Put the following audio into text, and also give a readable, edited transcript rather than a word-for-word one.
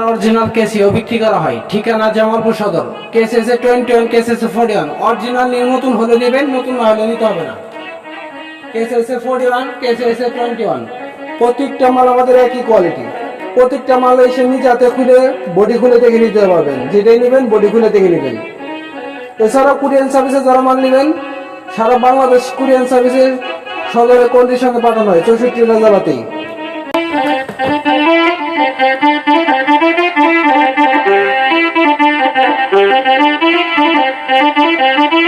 Original Casio বিক্রি করা হয়। ঠিকানা জামালপুর সদর। কেস এসে 21, কেস এসে 41। অরিজিনাল নিয়ে নতুন হলে নেবেন, নতুন না হলে নিতে হবে না। কেস এসে 41, কেস এসে 21। প্রত্যেকটা মাল আমাদের একই কোয়ালিটি। প্রত্যেকটা মাল এসে নিজাতে খুলে বডি খুলে দেখে নিতে পারবেন। যেটাই নেবেন বডি খুলে দেখে নেবেন। এছাড়া কুরিয়ান সার্ভিসে যারা মাল নেবেন, সারা বাংলাদেশ কুরিয়ান সার্ভিসে সদরে কন্ডিশনে পাঠানো হয় 64 জেলাতেই। Thank you.